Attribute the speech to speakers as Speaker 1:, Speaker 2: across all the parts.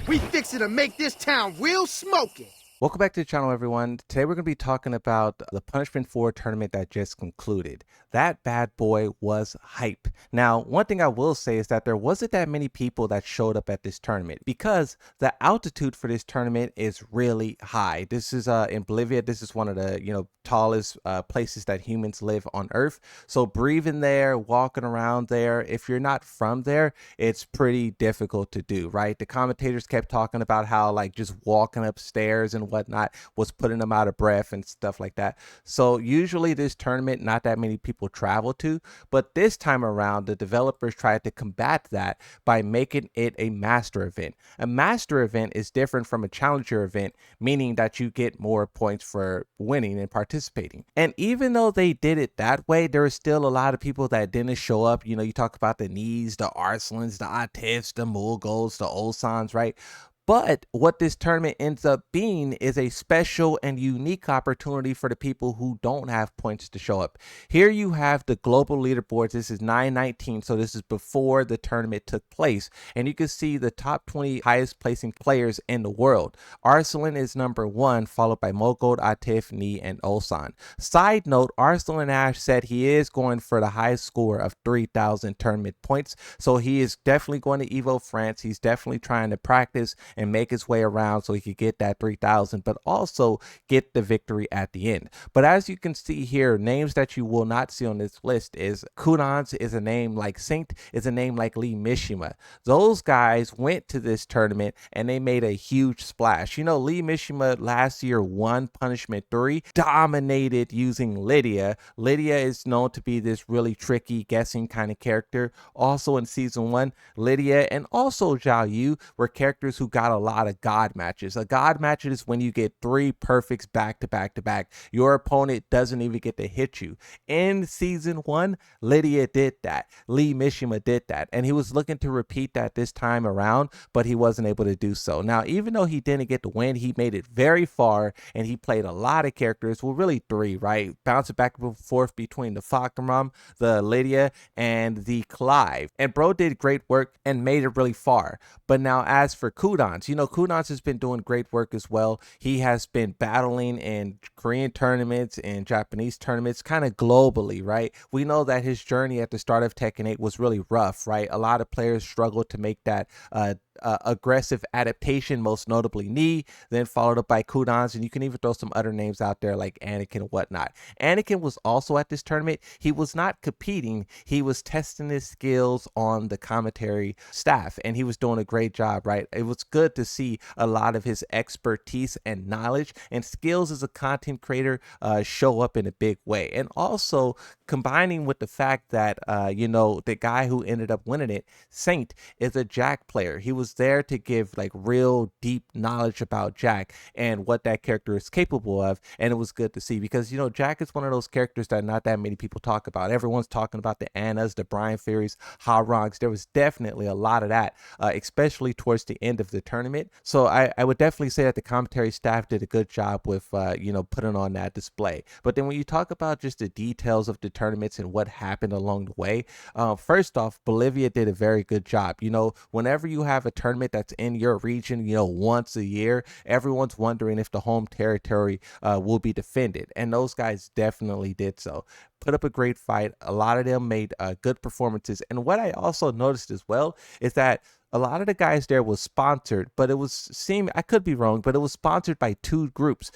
Speaker 1: We fixing to make this town real smoking.
Speaker 2: Welcome back to the channel, everyone. Today we're going to be talking about the Punishment 4 tournament that just concluded. That bad boy was hype. Now, one thing I will say is that there wasn't that many people that showed up at this tournament because the altitude for this tournament is really high. This is in Bolivia. This is one of the tallest places that humans live on Earth. So breathing there, walking around there, if you're not from there, it's pretty difficult to do, right? The commentators kept talking about how like just walking upstairs and whatnot was putting them out of breath and stuff like that. So usually this tournament, not that many people travel to, but this time around, the developers tried to combat that by making it a master event. A master event is different from a challenger event, meaning that you get more points for winning and participating. And even though they did it that way, there is still a lot of people that didn't show up. You know, you talk about the Knees, the Arsenals, the Atifs, the Mulgos, the Ulsans, right? But what this tournament ends up being is a special and unique opportunity for the people who don't have points to show up. Here you have the global leaderboards. This is 919, so this is before the tournament took place. And you can see the top 20 highest placing players in the world. Arsenal is number 1, followed by Mogod, Atif, Knee, and Ulsan. Side note, Arsenal Ash said he is going for the highest score of 3,000 tournament points. So he is definitely going to Evo France. He's definitely trying to practice and make his way around so he could get that 3,000, but also get the victory at the end. But as you can see here, names that you will not see on this list is Kudans is a name like Saint, is a name like Lee Mishima. Those guys went to this tournament and they made a huge splash. You know, Lee Mishima last year won Punishment 3, dominated using Lydia. Lydia is known to be this really tricky guessing kind of character. Also in season 1, Lydia and also Zhao Yu were characters who got a lot of god matches. A god match is when you get 3 perfects back to back to back. Your opponent doesn't even get to hit you. In season 1, Lydia did that. Lee Mishima did that. And he was looking to repeat that this time around, but he wasn't able to do so. Now, even though he didn't get the win, he made it very far and he played a lot of characters. Well, really 3, right? Bouncing back and forth between the Fakram, the Lydia, and the Clive. And bro did great work and made it really far. But now as for Kudans, you know, Kudans has been doing great work as well. He has been battling in Korean tournaments and Japanese tournaments kind of globally, right? We know that his journey at the start of Tekken 8 was really rough, right? A lot of players struggled to make that aggressive adaptation, most notably Knee, then followed up by Kudans, and you can even throw some other names out there like Anakin and whatnot. Anakin was also at this tournament. He was not competing, he was testing his skills on the commentary staff, and he was doing a great job, right? It was good to see a lot of his expertise and knowledge and skills as a content creator show up in a big way. And also combining with the fact that the guy who ended up winning it, Saint, is a Jack player. He was there to give like real deep knowledge about Jack and what that character is capable of, and it was good to see because Jack is one of those characters that not that many people talk about. Everyone's talking about the Annas, the Brian Furies, Harongs. There was definitely a lot of that, especially towards the end of the tournament. So I would definitely say that the commentary staff did a good job with putting on that display. But then when you talk about just the details of the tournaments and what happened along the way, first off, Bolivia did a very good job. Whenever you have a tournament that's in your region, once a year, everyone's wondering if the home territory will be defended, and those guys definitely did so. Put up a great fight. A lot of them made good performances, and what I also noticed as well is that a lot of the guys there was sponsored, but it was I could be wrong, but it was sponsored by 2 groups.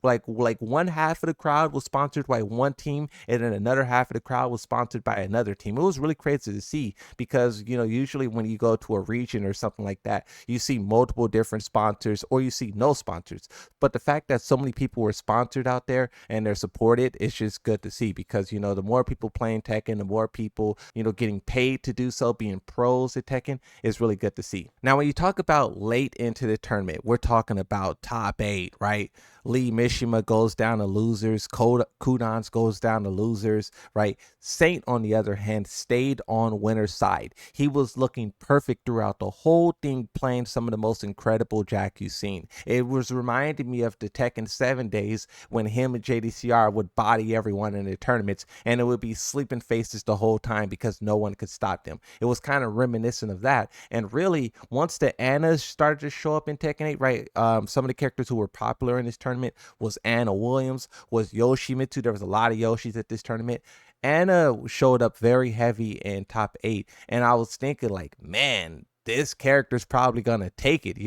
Speaker 2: Like one half of the crowd was sponsored by one team, and then another half of the crowd was sponsored by another team. It was really crazy to see because usually when you go to a region or something like that, you see multiple different sponsors or you see no sponsors. But the fact that so many people were sponsored out there and they're supported, it's just good to see because the more people playing Tekken, the more people getting paid to do so, being pros at Tekken, is really good to see. Now, when you talk about late into the tournament, we're talking about top 8, right? Lee Mishima goes down to losers. Kudans goes down to losers, right? Saint, on the other hand, stayed on winner's side. He was looking perfect throughout the whole thing, playing some of the most incredible Jack you've seen. It was reminding me of the Tekken 7 days when him and JDCR would body everyone in the tournaments, and it would be sleeping faces the whole time because no one could stop them. It was kind of reminiscent of that. And really, once the Annas started to show up in Tekken 8, right, some of the characters who were popular in this tournament was Anna Williams, was Yoshimitsu. There was a lot of Yoshis at this tournament. Anna showed up very heavy in top 8, and I was thinking like, man, this character's probably gonna take it.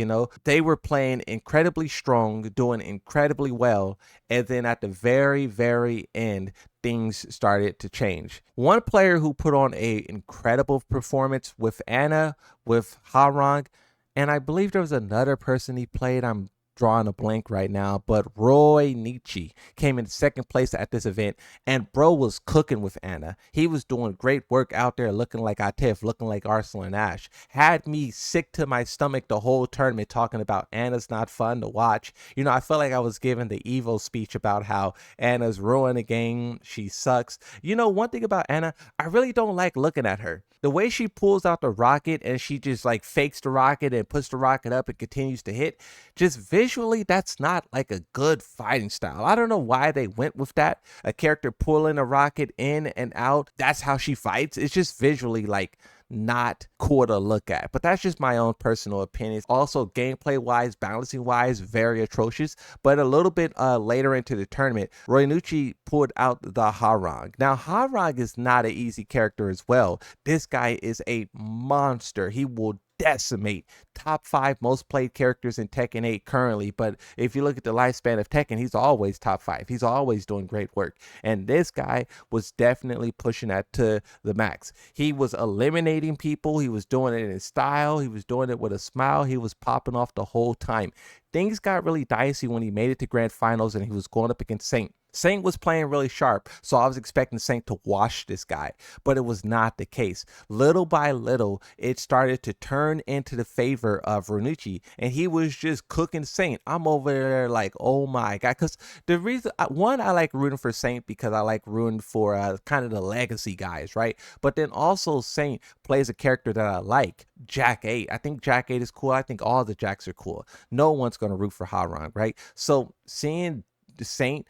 Speaker 2: They were playing incredibly strong, doing incredibly well, and then at the very, very end, things started to change. One player who put on a incredible performance with Anna, with Harang, and I believe there was another person he played. I'm drawing a blank right now, but Roy Nietzsche came in second place at this event, and bro was cooking with Anna. He was doing great work out there, looking like Atif, looking like Arslan Ash. Had me sick to my stomach the whole tournament, talking about Anna's not fun to watch. I felt like I was giving the Evo speech about how Anna's ruining the game, she sucks. One thing about Anna, I really don't like looking at her. The way she pulls out the rocket and she just like fakes the rocket and puts the rocket up and continues to hit, just visually, that's not like a good fighting style. I don't know why they went with that. A character pulling a rocket in and out, that's how she fights. It's just visually like not cool to look at. But that's just my own personal opinion. Also, gameplay wise, balancing wise, very atrocious. But a little bit later into the tournament, Roinucci pulled out the Harang. Now, Harang is not an easy character as well. This guy is a monster. He will decimate top 5 most played characters in Tekken 8 currently. But if you look at the lifespan of Tekken, he's always top 5. He's always doing great work. And this guy was definitely pushing that to the max. He was eliminating people. He was doing it in his style. He was doing it with a smile. He was popping off the whole time. Things got really dicey when he made it to grand finals and he was going up against Saint. Saint was playing really sharp, so I was expecting Saint to wash this guy, but it was not the case. Little by little, it started to turn into the favor of Renucci, and he was just cooking Saint. I'm over there like, oh my God, because the reason, one, I like rooting for Saint because I like rooting for kind of the legacy guys, right? But then also Saint plays a character that I like, Jack 8. I think Jack 8 is cool. I think all the Jacks are cool. No one's going to root for Harang, right? So seeing the Saint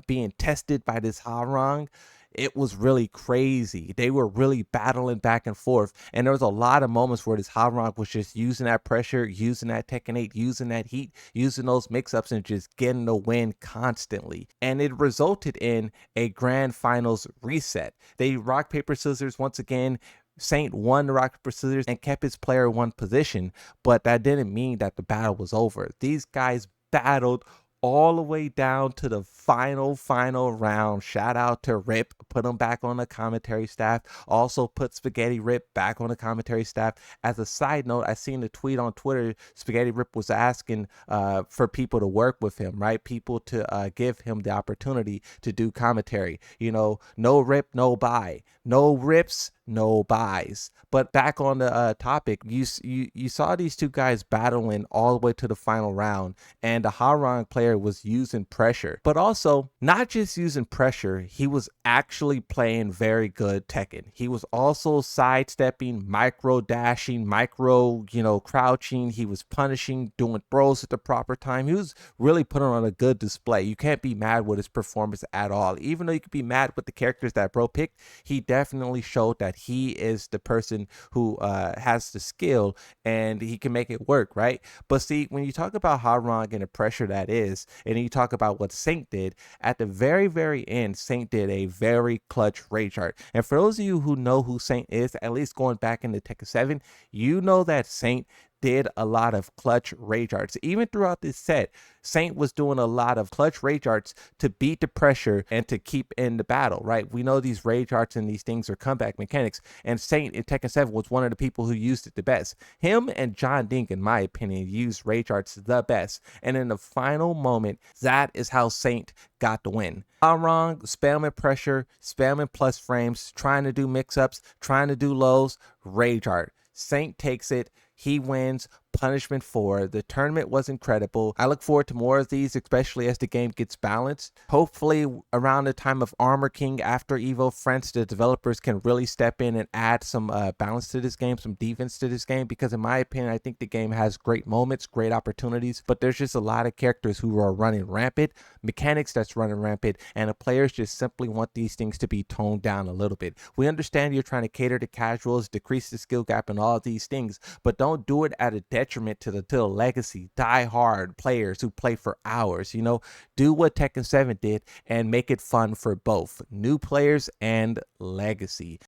Speaker 2: being tested by this Harang, it was really crazy. They were really battling back and forth, and there was a lot of moments where this Harang was just using that pressure, using that Tekken 8, using that heat, using those mix-ups, and just getting the win constantly. And it resulted in a grand finals reset. They rock, paper, scissors once again. Saint won the rock, paper, scissors and kept his player one position, but that didn't mean that the battle was over. These guys battled all the way down to the final round. Shout out to Rip, put him back on the commentary staff. Also put Spaghetti Rip back on the commentary staff. As a side note, I seen the tweet on Twitter. Spaghetti Rip was asking for people to work with him, right? People to give him the opportunity to do commentary. No Rip, no buy. No rips, no buys. But back on the topic, you saw these two guys battling all the way to the final round, and the Harang player was using pressure, but also not just using pressure, he was actually playing very good Tekken. He was also sidestepping, micro dashing, micro, crouching. He was punishing, doing throws at the proper time. He was really putting on a good display. You can't be mad with his performance at all. Even though you could be mad with the characters that bro picked, he definitely showed that he is the person who has the skill and he can make it work, right? But see, when you talk about Harang and the pressure that is, and then you talk about what Saint did, at the very, very end, Saint did a very clutch rage art. And for those of you who know who Saint is, at least going back into Tekken 7, you know that Saint did a lot of clutch rage arts. Even throughout this set, Saint was doing a lot of clutch rage arts to beat the pressure and to keep in the battle, right? We know these rage arts and these things are comeback mechanics, and Saint in Tekken 7 was one of the people who used it the best. Him and John Dink, in my opinion, used rage arts the best. And in the final moment, that is how Saint got the win. Harang spamming pressure, spamming plus frames, trying to do mix-ups, trying to do lows, rage art. Saint takes it. He wins, Punishment 4. The tournament was incredible. I look forward to more of these, especially as the game gets balanced. Hopefully, around the time of Armor King after Evo French, the developers can really step in and add some balance to this game, some defense to this game, because in my opinion, I think the game has great moments, great opportunities, but there's just a lot of characters who are running rampant, mechanics that's running rampant, and the players just simply want these things to be toned down a little bit. We understand you're trying to cater to casuals, decrease the skill gap, and all of these things, but don't do it at a detriment to the legacy, die-hard players who play for hours. Do what Tekken 7 did and make it fun for both new players and legacy.